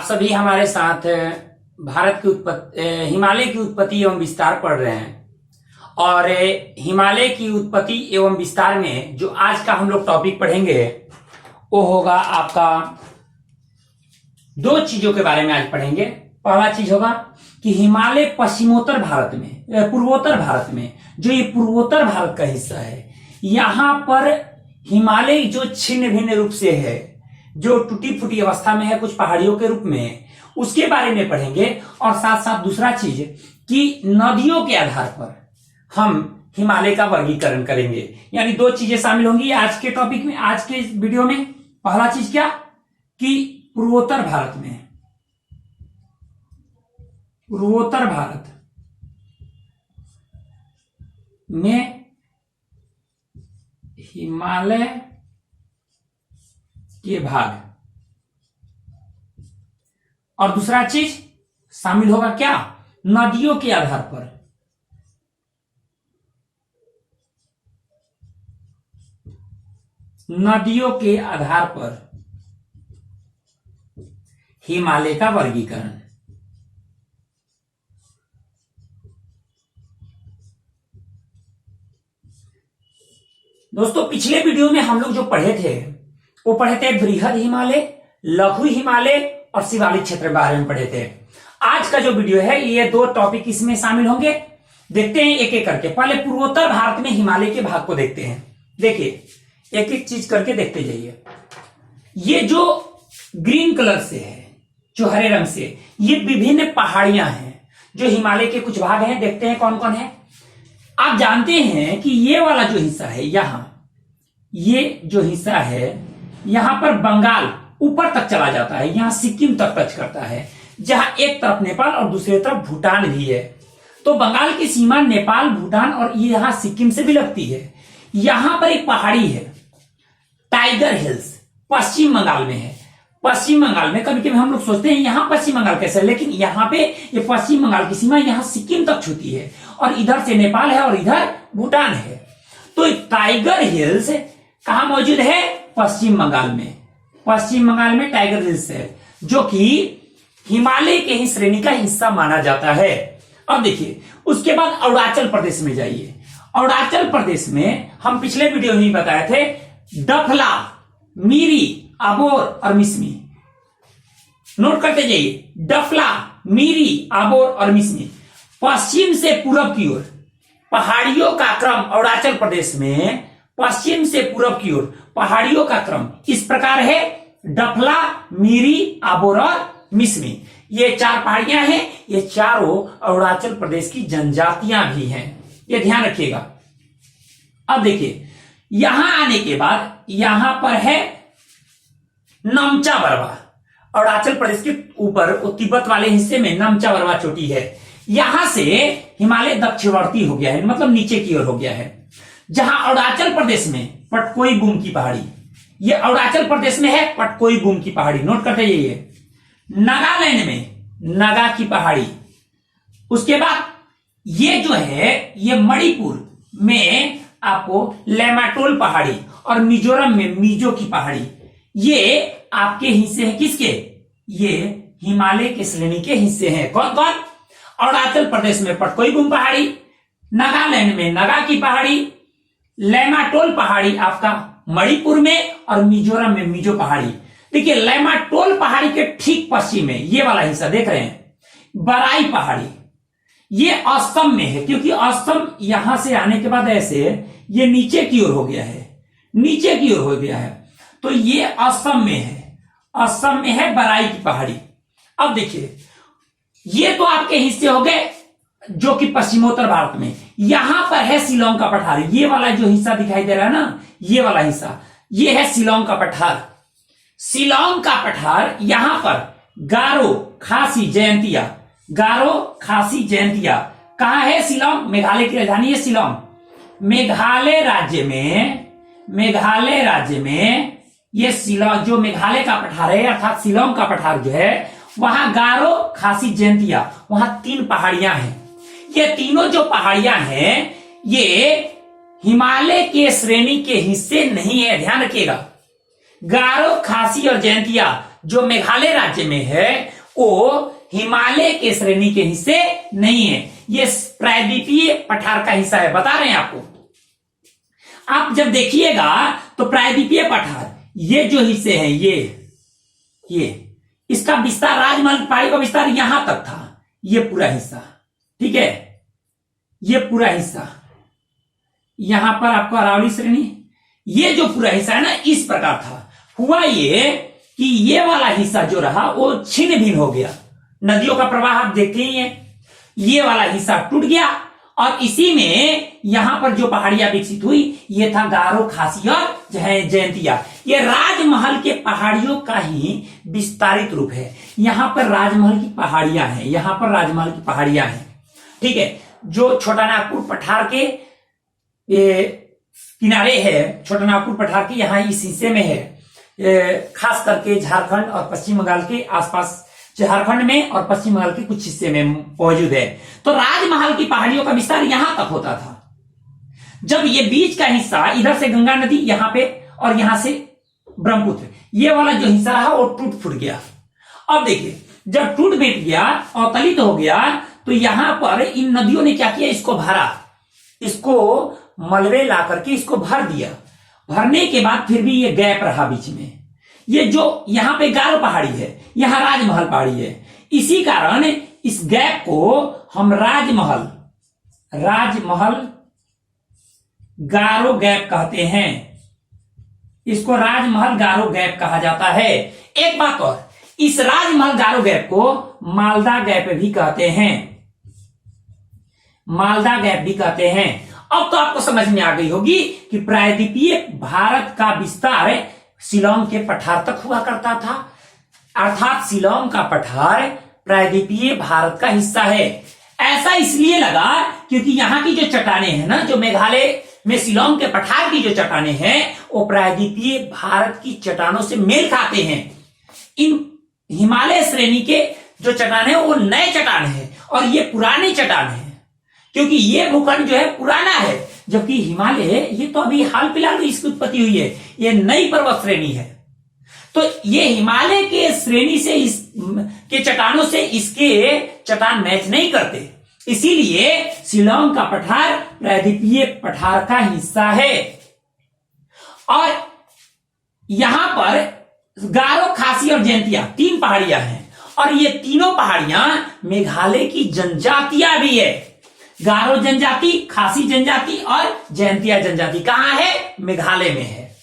सभी हमारे साथ भारत की उत्पत्ति हिमालय की उत्पत्ति एवं विस्तार पढ़ रहे हैं। और हिमालय की उत्पत्ति एवं विस्तार में जो आज का हम लोग टॉपिक पढ़ेंगे वो होगा आपका दो चीजों के बारे में आज पढ़ेंगे। पहला चीज होगा कि हिमालय पश्चिमोत्तर भारत में पूर्वोत्तर भारत में जो ये पूर्वोत्तर भारत का हिस्सा है, यहां पर हिमालय जो छिन्न भिन्न रूप से है, जो टूटी फूटी अवस्था में है कुछ पहाड़ियों के रूप में, उसके बारे में पढ़ेंगे। और साथ साथ दूसरा चीज कि नदियों के आधार पर हम हिमालय का वर्गीकरण करेंगे। यानी दो चीजें शामिल होंगी आज के टॉपिक में, आज के वीडियो में। पहला चीज क्या कि पूर्वोत्तर भारत में हिमालय के भाग, और दूसरा चीज शामिल होगा क्या, नदियों के आधार पर हिमालय का वर्गीकरण। दोस्तों पिछले वीडियो में हम लोग जो पढ़े थे वो पढ़े थे बृहद हिमालय, लघु हिमालय और शिवालिक क्षेत्र के बारे में पढ़े थे। आज का जो वीडियो है ये दो टॉपिक इसमें शामिल होंगे। देखते हैं एक एक करके। पहले पूर्वोत्तर भारत में हिमालय के भाग को देखते हैं। देखिए एक एक चीज करके देखते जाइए। ये जो ग्रीन कलर से है, जो हरे रंग से, ये विभिन्न पहाड़ियां हैं जो हिमालय के कुछ भाग हैं। देखते हैं कौन कौन है। आप जानते हैं कि ये वाला जो हिस्सा है, ये जो हिस्सा है यहां पर बंगाल ऊपर तक चला जाता है, यहां सिक्किम तक टच करता है, जहां एक तरफ नेपाल और दूसरी तरफ भूटान भी है। तो बंगाल की सीमा नेपाल, भूटान और ये यहां सिक्किम से भी लगती है। यहां पर एक पहाड़ी है टाइगर हिल्स, पश्चिम बंगाल में है। पश्चिम बंगाल में कभी कभी हम लोग सोचते हैं यहां पश्चिम बंगाल कैसे है, लेकिन यहां पे ये पश्चिम बंगाल की सीमा यहां सिक्किम तक छूती है और इधर से नेपाल है और इधर भूटान है। तो टाइगर हिल्स कहां मौजूद है, पश्चिम बंगाल में। पश्चिम बंगाल में टाइगर हिल्स है जो कि हिमालय के ही श्रेणी का हिस्सा माना जाता है। अब देखिए उसके बाद अरुणाचल प्रदेश में जाइए। अरुणाचल प्रदेश में हम पिछले वीडियो में बताए थे डफला, मीरी, अबोर और मिसमी। नोट करते जाइए, डफला, मीरी, अबोर और मिसमी। पश्चिम से पूरब की ओर पहाड़ियों का क्रम अरुणाचल प्रदेश में, पश्चिम से पूरब की ओर पहाड़ियों का क्रम इस प्रकार है, डफला, मीरी, अबोर और मिसमी। ये चार पहाड़ियां हैं, ये चारों अरुणाचल प्रदेश की जनजातियां भी हैं, ये ध्यान रखिएगा। अब देखिए यहां आने के बाद यहां पर है नमचा बरवा। अरुणाचल प्रदेश के ऊपर तिब्बत वाले हिस्से में नमचा बरवा चोटी है। यहां से हिमालय दक्षिणवर्ती हो गया है, मतलब नीचे की ओर हो गया है। जहां अरुणाचल प्रदेश में पटकोई बुम की पहाड़ी, ये अरुणाचल प्रदेश में है पटकोई बुम की पहाड़ी। नोट करते जाइए। नागालैंड में नागा की पहाड़ी। उसके बाद ये जो है ये मणिपुर में आपको लैमाटोल पहाड़ी, और मिजोरम में मिजो की पहाड़ी। ये आपके हिस्से हैं किसके, ये हिमालय के श्रेणी के हिस्से हैं। कौन कौन, अरुणाचल प्रदेश में पटकोई बुम पहाड़ी, नागालैंड में नागा की पहाड़ी, लैमाटोल पहाड़ी आपका मणिपुर में, और मिजोरम में मिजो पहाड़ी। देखिए लैमाटोल पहाड़ी के ठीक पश्चिम में ये वाला हिस्सा देख रहे हैं, बराई पहाड़ी, ये असम में है। क्योंकि असम यहां से आने के बाद ऐसे ये नीचे की ओर हो गया है, नीचे की ओर हो गया है, तो ये असम में है। असम में है बराई की पहाड़ी। अब देखिए ये तो आपके हिस्से हो गए जो कि पश्चिमोत्तर भारत में। यहां पर है शिलांग का पठार, ये वाला जो हिस्सा दिखाई दे रहा है ना, ये वाला हिस्सा, ये है शिलांग का पठार। शिलांग का पठार यहां पर गारो, खासी, जयंतिया, गारो, खासी, जयंतिया कहां है, शिलांग, मेघालय की राजधानी है शिलांग। मेघालय राज्य में ये शिलांग जो मेघालय का पठार है, अर्थात शिलांग का पठार जो है, वहां गारो, खासी, जयंतिया, वहां तीन पहाड़ियां हैं। ये तीनों जो पहाड़ियां हैं ये हिमालय के श्रेणी के हिस्से नहीं है, ध्यान रखिएगा। गारो, खासी और जयंतिया जो मेघालय राज्य में है वो हिमालय के श्रेणी के हिस्से नहीं है, ये प्रायद्वीपीय पठार का हिस्सा है। बता रहे हैं आपको, आप जब देखिएगा तो प्रायद्वीपीय पठार ये जो हिस्से हैं, ये इसका विस्तार, राजमहल पहाड़ी का विस्तार यहां तक था, ये पूरा हिस्सा, ठीक है, ये पूरा हिस्सा, यहां पर आपको अरावली श्रेणी, ये जो पूरा हिस्सा है ना, इस प्रकार था। हुआ ये कि ये वाला हिस्सा जो रहा वो छिन्न भिन्न हो गया, नदियों का प्रवाह आप देखते ही हैं, ये वाला हिस्सा टूट गया और इसी में यहां पर जो पहाड़ियां विकसित हुई ये था गारो, खासी और जयंतिया। ये राजमहल के पहाड़ियों का ही विस्तारित रूप है। यहां पर राजमहल की पहाड़ियां हैं, यहां पर राजमहल की पहाड़ियां हैं, ठीक है। जो छोटा नागपुर पठार के ये किनारे है, छोटा नागपुर पठार के यहां इस हिस्से में है, खास करके झारखंड और पश्चिम बंगाल के आसपास, झारखंड में और पश्चिम बंगाल के कुछ हिस्से में मौजूद है। तो राजमहल की पहाड़ियों का विस्तार यहां तक होता था। जब ये बीच का हिस्सा, इधर से गंगा नदी यहां पे और यहां से ब्रह्मपुत्र, ये वाला जो हिस्सा रहा वो टूट फूट गया। अब देखिए, जब टूट बैठ गया, अवतलित हो गया, तो यहां पर इन नदियों ने क्या किया, इसको भरा, इसको मलबे ला करके इसको भर दिया। भरने के बाद फिर भी ये गैप रहा बीच में, ये जो यहां पे गारो पहाड़ी है, यहां राजमहल पहाड़ी है, इसी कारण इस गैप को हम राजमहल गारो गैप कहते हैं। इसको राजमहल गारो गैप कहा जाता है। एक बात और, इस राजमहल गारो गैप को मालदा गैप भी कहते हैं, मालदा गैप भी कहते हैं। अब तो आपको समझ में आ गई होगी कि प्रायद्वीपीय भारत का विस्तार शिलांग के पठार तक हुआ करता था, अर्थात शिलांग का पठार प्रायद्वीपीय भारत का हिस्सा है। ऐसा इसलिए लगा क्योंकि यहां की जो चट्टानें हैं ना, जो मेघालय में शिलांग के पठार की जो चट्टानें हैं, वो प्रायद्वीपीय भारत की चट्टानों से मेल खाते हैं। इन हिमालय श्रेणी के जो चट्टान है वो नए चट्टान है और ये पुराने चट्टान है, क्योंकि ये भूखंड जो है पुराना है, जबकि हिमालय ये तो अभी हाल फिलहाल इसकी उत्पत्ति हुई है, ये नई पर्वत श्रेणी है। तो ये हिमालय के श्रेणी से के चट्टानों से इसके चट्टान मैच नहीं करते, इसीलिए शिलांग का पठार प्रायद्वीपीय पठार का हिस्सा है। और यहां पर गारो, खासी और जयंतिया तीन पहाड़ियां हैं और ये तीनों पहाड़ियां मेघालय की जनजातियां भी है। गारो जनजाति, खासी जनजाति और जयंतिया जनजाति कहां है, मेघालय में है,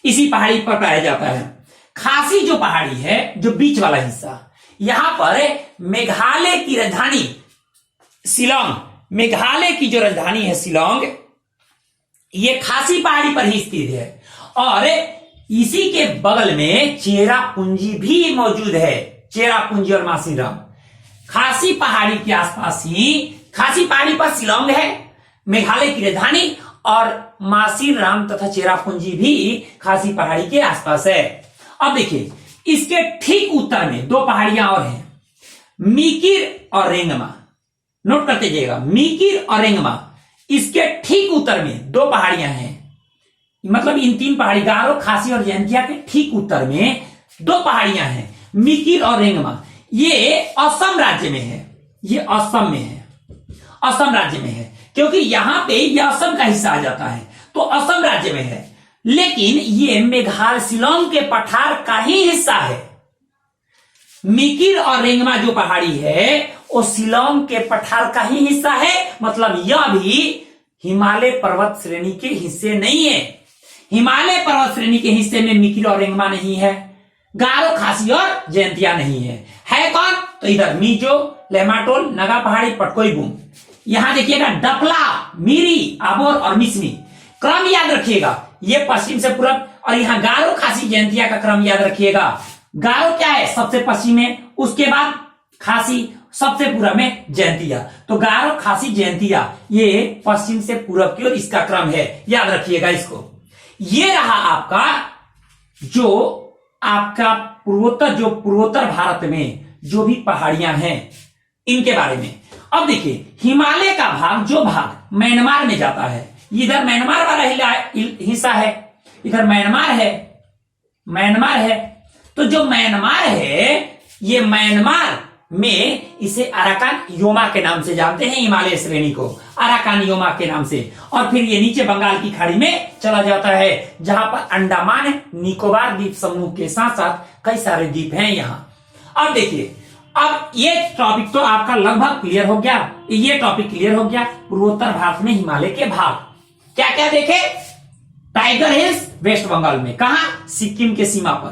इसी पहाड़ी पर पाया जाता है। खासी जो पहाड़ी है, जो बीच वाला हिस्सा, यहां पर मेघालय की राजधानी शिलांग, मेघालय की जो राजधानी है शिलांग, ये खासी पहाड़ी पर ही स्थित है और इसी के बगल में चेरापूंजी भी मौजूद है, चेरापूंजी और मासीराम। खासी पहाड़ी के आसपास ही, खासी पहाड़ी पर शिलांग है मेघालय की राजधानी और मासीराम तथा चेरापूंजी भी खासी पहाड़ी के आसपास है। अब देखिए, इसके ठीक उत्तर में दो पहाड़ियां और हैं, मीकिर और रेंगमा। नोट करते जाइएगा, मीकिर और रेंगमा, इसके ठीक उत्तर में दो पहाड़ियां हैं। मतलब इन तीन पहाड़ी, गारो, खासी और जयंतिया के ठीक उत्तर में दो पहाड़ियां हैं, मीकिर और रेंगमा। ये असम राज्य में है, ये असम में है, असम राज्य में है, क्योंकि यहां पे ये असम का हिस्सा आ जाता है, तो असम राज्य में है। लेकिन ये मेघालय शिलांग के पठार का ही हिस्सा है। मीकिर और रेंगमा जो पहाड़ी है वो शिलांग के पठार का ही हिस्सा है, मतलब यह भी हिमालय पर्वत श्रेणी के हिस्से नहीं है। हिमालय पर्वत श्रेणी के हिस्से में मीकिर और रेंगमा नहीं है, गारो, खासी और जयंतिया नहीं है कौन, तो इधर मीजो, लेमाटोल, नगा पहाड़ी, पटकोई बूम। यहां देखिएगा डपला, मीरी, आबोर और मिसमी। क्रम याद रखिएगा, ये पश्चिम से पूरब, और यहां गारो, खासी, जयंतिया का क्रम याद रखिएगा। गारो क्या है, सबसे पश्चिम में, उसके बाद खासी, सबसे पूरब में जयंतिया। तो गारो, खासी, जयंतिया ये पश्चिम से पूरब की ओर इसका क्रम है, याद रखिएगा इसको। ये रहा आपका जो आपका पूर्वोत्तर, जो पूर्वोत्तर भारत में जो भी पहाड़ियां हैं इनके बारे में। अब देखिए, हिमालय का भाग, जो भाग म्यांमार में जाता है, इधर म्यांमार वाला हिस्सा है, इधर म्यांमार है, तो जो म्यांमार है ये म्यांमार में इसे अराकान योमा के नाम से जानते हैं, हिमालय श्रेणी को अराकान योमा के नाम से। और फिर ये नीचे बंगाल की खाड़ी में चला जाता है, जहां पर अंडमान निकोबार द्वीप समूह के साथ साथ कई सारे द्वीप हैं यहां। अब देखिए, अब ये टॉपिक तो आपका लगभग क्लियर हो गया, ये टॉपिक क्लियर हो गया। पूर्वोत्तर भारत में हिमालय के भाग क्या क्या देखे? टाइगर हिल्स वेस्ट बंगाल में, कहा? सिक्किम के सीमा पर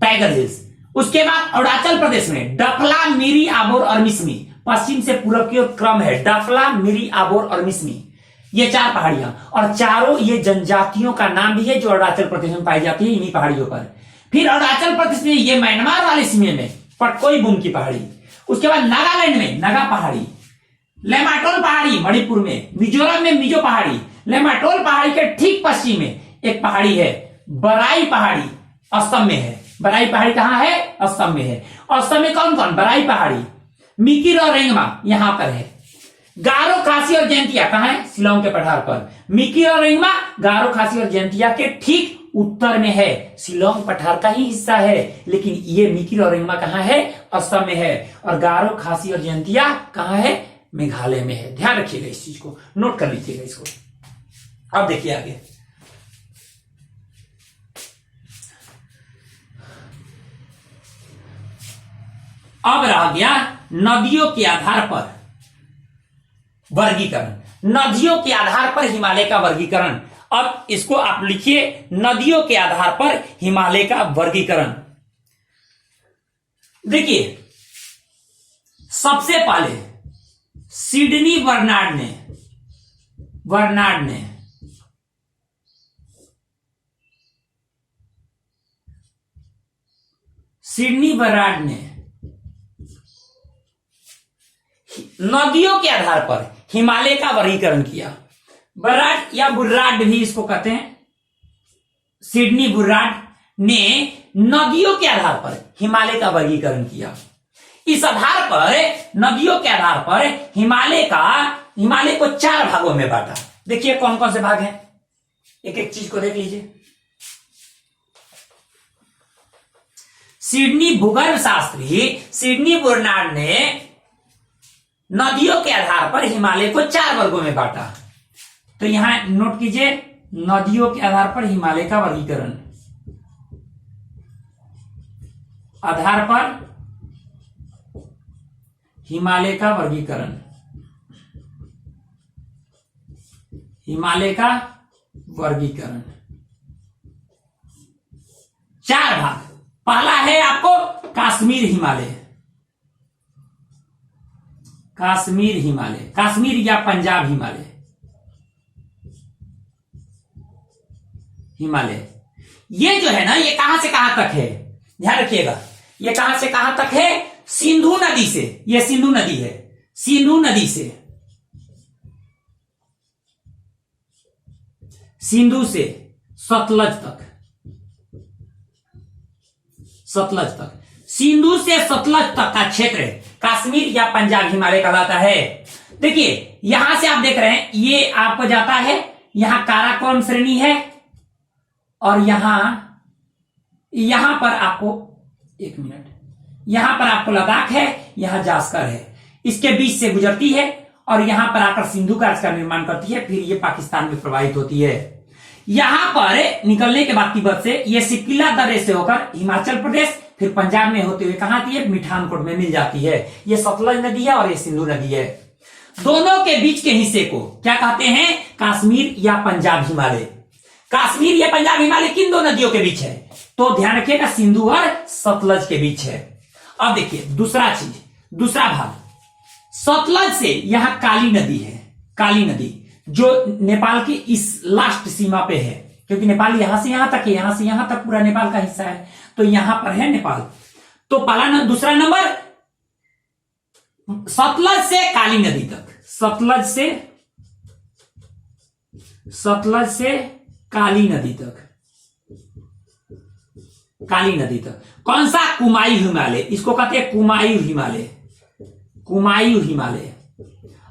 टाइगर हिल्स। उसके बाद अरुणाचल प्रदेश में डफला, मिरी, आबोर और मिसमी, पश्चिम से पूर्व की ओर क्रम है, डफला, मिरी, आबोर और मिसमी, ये 4 पहाड़ियां। और चारों ये जनजातियों का नाम भी है जो अरुणाचल प्रदेश में पाई जाती है, इन्हीं पहाड़ियों पर। फिर अरुणाचल प्रदेश में ये म्यांमार वाले सीमे में पटकोई बुम की पहाड़ी, उसके बाद नागालैंड में नगा पहाड़ी, लेमाटोल पहाड़ी मणिपुर में, मिजोरम में मिजो पहाड़ी, लेमाटोल पहाड़ी के ठीक पश्चिम में एक पहाड़ी है बराई पहाड़ी, असम में है। बराई पहाड़ी कहां है? असम में है। असम में कौन कौन? बराई पहाड़ी, मिकिर और रेंगमा यहां पर है। गारो, खासी और जयंतिया कहां है? शिलांग के पठार पर। मिकिर और रेंगमा गारो, खासी और जयंतिया के ठीक उत्तर में है, शिलांग पठार का ही हिस्सा है। लेकिन ये मिकिर और रेंगमा कहां है? असम में है। और गारो, खासी और जयंतिया कहां है? मेघालय में है। ध्यान रखिएगा, इस चीज को नोट कर लीजिएगा इसको। अब देखिए आगे, अब रह गया नदियों के आधार पर वर्गीकरण। नदियों के आधार पर हिमालय का वर्गीकरण। अब इसको आप लिखिए, नदियों के आधार पर हिमालय का वर्गीकरण। देखिए, सबसे पहले सिडनी बर्नार्ड ने सिडनी बर्नार्ड ने नदियों के आधार पर हिमालय का वर्गीकरण किया। बर्नार्ड या बुर्राड भी इसको कहते हैं। सिडनी बुर्राड ने नदियों के आधार पर हिमालय का वर्गीकरण किया। इस आधार पर, नदियों के आधार पर हिमालय को 4 भागों में बांटा। देखिए कौन कौन से भाग हैं, एक एक चीज को देख लीजिए। सिडनी भूगर्भ शास्त्री सिडनी बुर्नार्ड ने नदियों के आधार पर हिमालय को 4 वर्गों में बांटा। तो यहां नोट कीजिए, नदियों के आधार पर हिमालय का वर्गीकरण। आधार पर हिमालय का वर्गीकरण, हिमालय का वर्गीकरण 4 भाग। पहला है आपको कश्मीर हिमालय, कश्मीर हिमालय, कश्मीर या पंजाब हिमालय, हिमालय ये जो है ना, ये कहां से कहां तक है? ध्यान रखिएगा, ये कहां से कहां तक है? सिंधु नदी से, ये सिंधु नदी है, सिंधु नदी से, सिंधु से सतलज तक, सतलज तक, सिंधु से सतलज तक का क्षेत्र कश्मीर या पंजाब हिमालय कहलाता है। देखिए यहां से आप देख रहे हैं, ये आपको जाता है, यहां काराकोरम श्रेणी है, और यहां पर आपको, एक मिनट, यहां पर आपको लद्दाख है, यहां जास्कर है, इसके बीच से गुजरती है और यहां पर आकर सिंधु घाटी का निर्माण करती है, फिर ये पाकिस्तान में प्रवाहित होती है। यहां पर निकलने के बाद तिब्बत से ये सिकिला दर्रे से होकर हिमाचल प्रदेश, फिर पंजाब में होते हुए कहां आती है? मिठानकोट में मिल जाती है। ये सतलज नदी है और ये सिंधु नदी है। दोनों के बीच के हिस्से को क्या कहते हैं? कश्मीर या पंजाब हिमालय। कश्मीर या पंजाब हिमालय किन 2 नदियों के बीच है? तो ध्यान रखिएगा, सिंधु और सतलज के बीच है। अब देखिए दूसरा चीज, दूसरा भाग, सतलज से यहां काली नदी है, काली नदी जो नेपाल की इस लास्ट सीमा पे है, क्योंकि नेपाल यहां से यहां तक है, यहां से यहां तक पूरा नेपाल का हिस्सा है, तो यहां पर है नेपाल। तो दूसरा नंबर सतलज से काली नदी तक, सतलज से काली नदी तक, काली नदी तक। कौन सा? कुमायूं हिमालय, इसको कहते हैं कुमायूं हिमालय, कुमायूं हिमालय।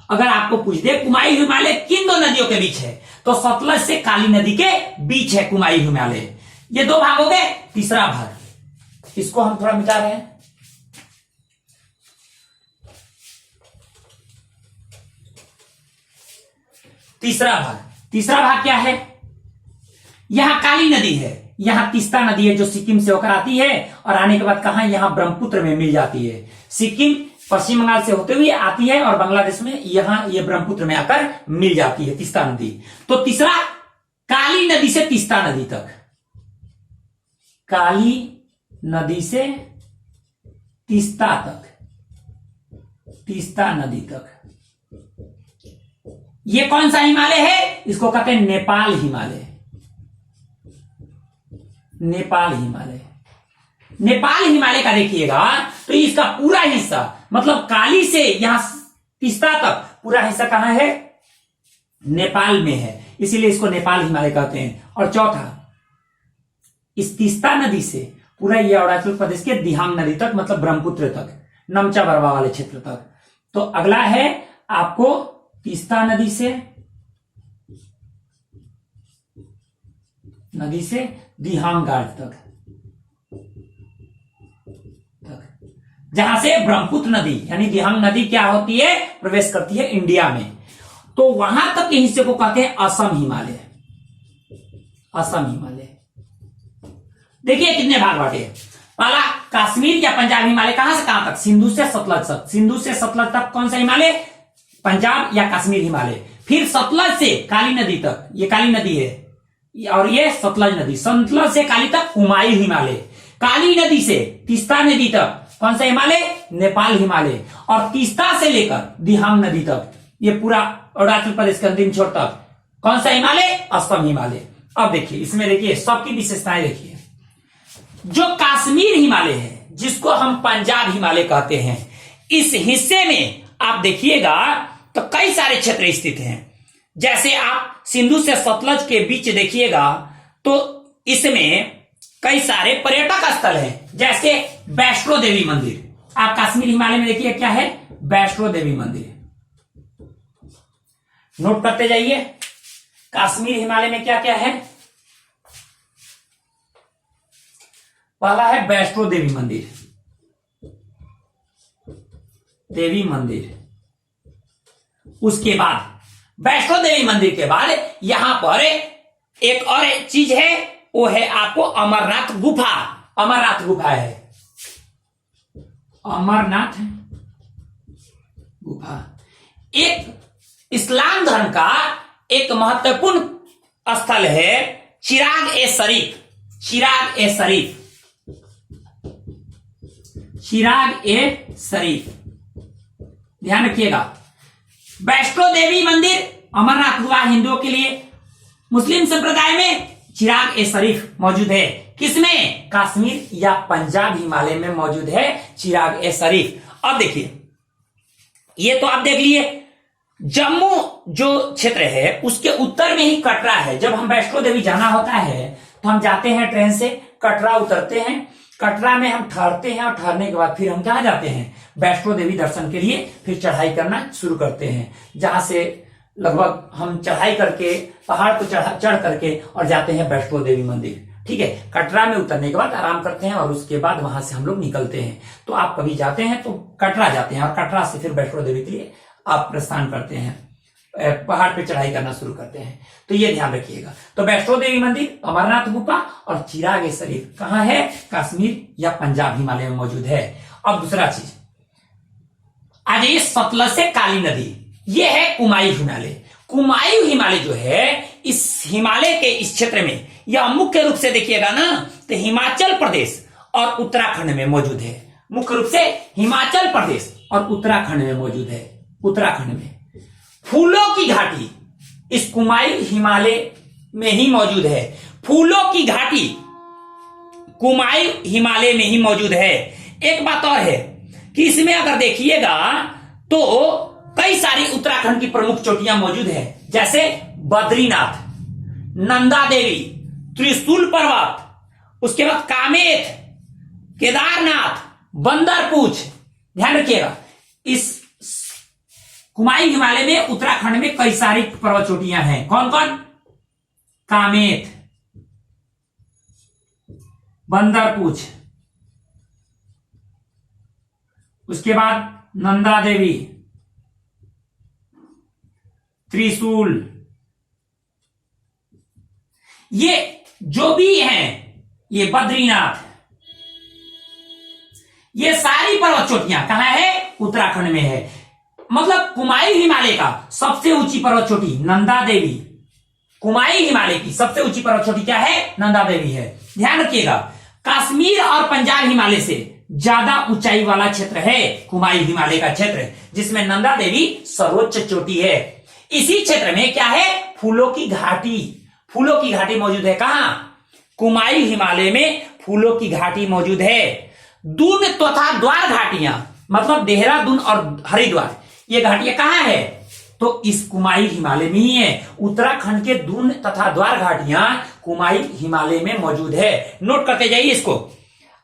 अगर आपको पूछ दे कुमायूं हिमालय किन 2 नदियों के बीच है, तो सतलज से काली नदी के बीच है कुमायूं हिमालय। ये 2 भाग हो गए। तीसरा भाग, इसको हम थोड़ा मिटा रहे हैं, तीसरा भाग क्या है? यहां काली नदी है, यहां तीस्ता नदी है जो सिक्किम से होकर आती है और आने के बाद कहां, यहां ब्रह्मपुत्र में मिल जाती है। सिक्किम पश्चिम बंगाल से होते हुए आती है और बांग्लादेश में यहां ये ब्रह्मपुत्र में आकर मिल जाती है तीस्ता नदी। तो तीसरा, काली नदी से तीस्ता नदी तक, काली नदी से तीस्ता तक, तीस्ता नदी तक। ये कौन सा हिमालय है? इसको कहते हैं नेपाल हिमालय। नेपाल हिमालय, नेपाल हिमालय का देखिएगा तो इसका पूरा हिस्सा, मतलब काली से यहां तीस्ता तक पूरा हिस्सा कहां है? नेपाल में है, इसीलिए इसको नेपाल हिमालय कहते हैं। और चौथा, इस तीस्ता नदी से पूरा ये अरुणाचल प्रदेश के दिहांग नदी तक, मतलब ब्रह्मपुत्र तक, नमचा बरवा वाले क्षेत्र तक। तो अगला है आपको तीस्ता नदी से दिहांग घाट तक, जहां से ब्रह्मपुत्र नदी यानी दिहांग नदी क्या होती है? प्रवेश करती है इंडिया में। तो वहां तक के हिस्से को कहते हैं असम हिमालय। असम हिमालय देखिए कितने भाग बांटे। पहला, कश्मीर या पंजाब हिमालय कहां से कहां तक? सिंधु से सतलज तक। सिंधु से सतलज तक कौन सा हिमालय? पंजाब या कश्मीर हिमालय। फिर सतलज से काली नदी तक, ये काली नदी है और ये सतलज नदी, सतलज से काली तक कुमायूं हिमालय। काली नदी से तीस्ता नदी तक कौन सा हिमालय? नेपाल हिमालय। और तीस्ता से लेकर दिहांग नदी तक, ये पूरा अरुणाचल प्रदेश के अंतिम छोर तक कौन सा हिमालय? असम हिमालय। अब देखिए इसमें, देखिए सबकी विशेषताएं देखिए। जो कश्मीर हिमालय है, जिसको हम पंजाब हिमालय कहते हैं, इस हिस्से में आप देखिएगा तो कई सारे क्षेत्र स्थित हैं। जैसे आप सिंधु से सतलज के बीच देखिएगा तो इसमें कई सारे पर्यटक स्थल हैं, जैसे वैष्णो देवी मंदिर। आप कश्मीर हिमालय में देखिए क्या है? वैष्णो देवी मंदिर। नोट करते जाइए, कश्मीर हिमालय में क्या क्या है? पहला है वैष्णो देवी मंदिर, देवी मंदिर। उसके बाद वैष्णो देवी मंदिर के बाद यहां पर एक और चीज है, वो है आपको अमरनाथ गुफा। अमरनाथ गुफा है, अमरनाथ गुफा एक इस्लाम धर्म का एक महत्वपूर्ण स्थल है, चिराग ए शरीफ। चिराग ए शरीफ, चिराग ए शरीफ, ध्यान रखिएगा। वैष्णो देवी मंदिर, अमरनाथ गुफा हिंदुओं के लिए, मुस्लिम संप्रदाय में चिराग ए शरीफ मौजूद है। किसमें? कश्मीर या पंजाब हिमालय में मौजूद है चिराग ए शरीफ। अब देखिए, ये तो आप देख लिए। जम्मू जो क्षेत्र है उसके उत्तर में ही कटरा है। जब हम वैष्णो देवी जाना होता है तो हम जाते हैं ट्रेन से, कटरा उतरते हैं, कटरा में हम ठहरते हैं और ठहरने के बाद फिर हम कहां जाते हैं? वैष्णो देवी दर्शन के लिए। फिर चढ़ाई करना शुरू करते हैं, जहां से लगभग हम चढ़ाई करके पहाड़ को चढ़ करके और जाते हैं वैष्णो देवी मंदिर। ठीक है, कटरा में उतरने के बाद आराम करते हैं और उसके बाद वहां से हम लोग निकलते हैं। तो आप कभी जाते हैं तो कटरा जाते हैं और कटरा से फिर वैष्णो देवी के लिए आप प्रस्थान करते हैं, पहाड़ पे चढ़ाई करना शुरू करते हैं। तो ये ध्यान रखिएगा। तो वैष्णो देवी मंदिर, अमरनाथ गुफा और चिराग ए शरीफ कहां है? कश्मीर या पंजाब हिमालय में मौजूद है। अब दूसरा चीज आ जाइए, सतलज से काली नदी, ये है कुमायूं हिमालय। कुमायूं हिमालय जो है, इस हिमालय के इस क्षेत्र में यह मुख्य रूप से देखिएगा ना तो हिमाचल प्रदेश और उत्तराखंड में मौजूद है। मुख्य रूप से हिमाचल प्रदेश और उत्तराखंड में मौजूद है। उत्तराखंड में फूलों की घाटी इस कुमायूं हिमालय में ही मौजूद है। फूलों की घाटी कुमायूं हिमालय में ही मौजूद है। एक बात और है कि इसमें अगर देखिएगा तो कई सारी उत्तराखंड की प्रमुख चोटियां मौजूद हैं, जैसे बद्रीनाथ, नंदा देवी, त्रिशूल पर्वत, उसके बाद कामेत, केदारनाथ, बंदरपूछ। ध्यान रखिएगा, इस कुमायूं हिमालय में उत्तराखंड में कई सारी पर्वत चोटियां हैं। कौन कौन? कामेत, बंदरपूछ, उसके बाद नंदा देवी, त्रिशूल, ये जो भी हैं, ये बद्रीनाथ, ये सारी पर्वत चोटियां कहां है? उत्तराखंड में है। मतलब कुमाई हिमालय का सबसे ऊंची पर्वत चोटी नंदा देवी, कुमाई हिमालय की सबसे ऊंची पर्वत चोटी क्या है? नंदा देवी है। ध्यान रखिएगा, कश्मीर और पंजाब हिमालय से ज्यादा ऊंचाई वाला क्षेत्र है कुमाई हिमालय का क्षेत्र, जिसमें नंदा देवी सर्वोच्च चोटी है। इसी क्षेत्र में क्या है? फूलों की घाटी, फूलों की घाटी मौजूद है। कहां? कुमाई हिमालय में फूलों की घाटी मौजूद है। दून तथा द्वार घाटियां, मतलब देहरादून और हरिद्वार, ये घाटियां कहां है? तो इस कुमाई हिमालय में ही है। उत्तराखंड के दून तथा द्वार घाटियां कुमाई हिमालय में मौजूद है। नोट करते जाइए इसको।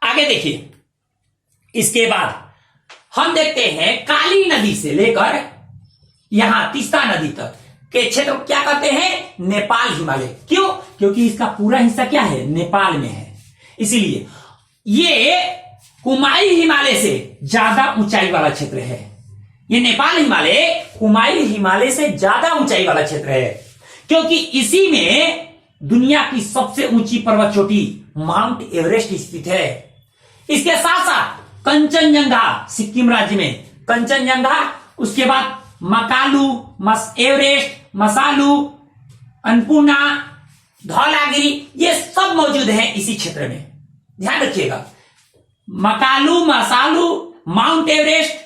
आगे देखिए, इसके बाद हम देखते हैं काली नदी से लेकर यहां तीस्ता नदी तक के क्षेत्र को क्या कहते हैं? नेपाल हिमालय। क्यों? क्योंकि इसका पूरा हिस्सा क्या है? नेपाल में है। इसीलिए ये कुमाई हिमालय से ज्यादा ऊंचाई वाला क्षेत्र है। ये नेपाल हिमालय कुमाई हिमालय से ज्यादा ऊंचाई वाला क्षेत्र है, क्योंकि इसी में दुनिया की सबसे ऊंची पर्वत चोटी माउंट एवरेस्ट स्थित है। इसके साथ साथ कंचनजंगा सिक्किम राज्य में, कंचनजंगा, उसके बाद मकालू, एवरेस्ट, मसालू, अन्नपूर्णा, धौलागिरी, ये सब मौजूद हैं इसी क्षेत्र में। ध्यान रखिएगा, मकालू, मसालू, माउंट एवरेस्ट,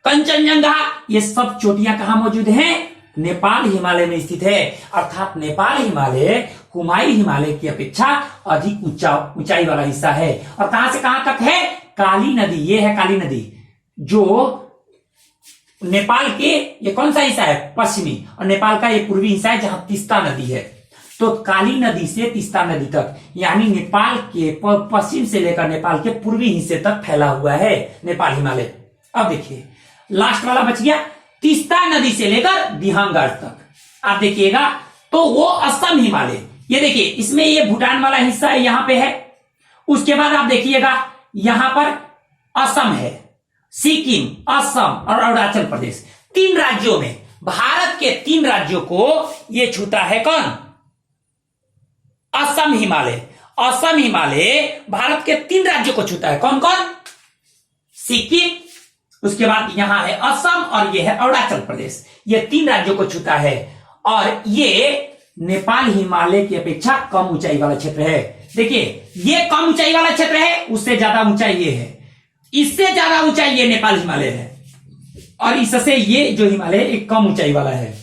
कंचनजंगा, ये सब चोटियां कहां मौजूद हैं? नेपाल हिमालय में स्थित है। अर्थात नेपाल हिमालय कुमाई हिमालय की अपेक्षा अधिक ऊंचाई वाला हिस्सा है। और कहां से कहां तक है? काली नदी, ये है काली नदी, जो नेपाल के, ये कौन सा हिस्सा है? पश्चिमी, और नेपाल का ये पूर्वी हिस्सा है जहां तीस्ता नदी है। तो काली नदी से तीस्ता नदी तक, यानी नेपाल के पश्चिम से लेकर नेपाल के पूर्वी हिस्से तक फैला हुआ है नेपाल हिमालय। अब देखिए, लास्ट वाला बच गया, तीस्ता नदी से लेकर दिहंगगढ़ तक। आप देखिएगा तो वो असम हिमालय, ये देखिए इसमें ये भूटान वाला हिस्सा है, यहां पे है। उसके बाद आप देखिएगा यहां पर असम है, सिक्किम, असम और अरुणाचल प्रदेश, 3 राज्यों में, भारत के 3 राज्यों को ये छूता है। कौन? असम हिमालय। असम हिमालय भारत के 3 राज्यों को छूता है। कौन कौन? सिक्किम, उसके बाद यहां है असम, और ये है अरुणाचल प्रदेश। ये 3 राज्यों को छूता है, और ये नेपाल हिमालय की अपेक्षा कम ऊंचाई वाला क्षेत्र है। देखिए, ये कम ऊंचाई वाला क्षेत्र है, उससे ज्यादा ऊंचाई ये है, इससे ज्यादा ऊंचाई ये नेपाल हिमालय है, और इससे ये जो हिमालय एक कम ऊंचाई वाला है।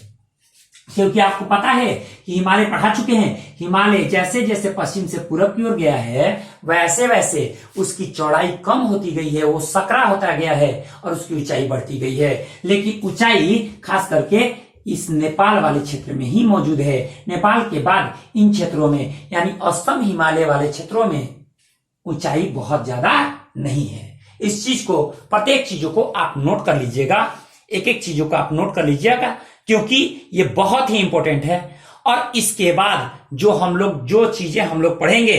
क्योंकि आपको पता है कि हिमालय पढ़ा चुके हैं, हिमालय जैसे जैसे पश्चिम से पूरब की ओर गया है, वैसे वैसे उसकी चौड़ाई कम होती गई है, वो सकरा होता गया है और उसकी ऊंचाई बढ़ती गई है। लेकिन ऊंचाई खास करके इस नेपाल वाले क्षेत्र में ही मौजूद है। नेपाल के बाद इन क्षेत्रों में, यानी असम हिमालय वाले क्षेत्रों में ऊंचाई बहुत ज्यादा नहीं है। इस चीज को, प्रत्येक चीजों को आप नोट कर लीजिएगा, एक एक चीजों को आप नोट कर लीजिएगा, क्योंकि ये बहुत ही इंपॉर्टेंट है। और इसके बाद जो चीजें हम लोग पढ़ेंगे,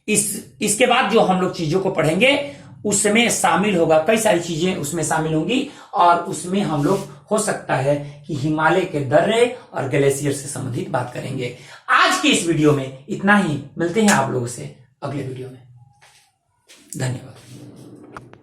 इसके बाद जो हम लोग चीजों को पढ़ेंगे उसमें शामिल होगा, कई सारी चीजें उसमें शामिल होंगी, और उसमें हम लोग हो सकता है कि हिमालय के दर्रे और ग्लेशियर से संबंधित बात करेंगे। आज के इस वीडियो में इतना ही, मिलते हैं आप लोगों से अगले वीडियो में। धन्यवाद।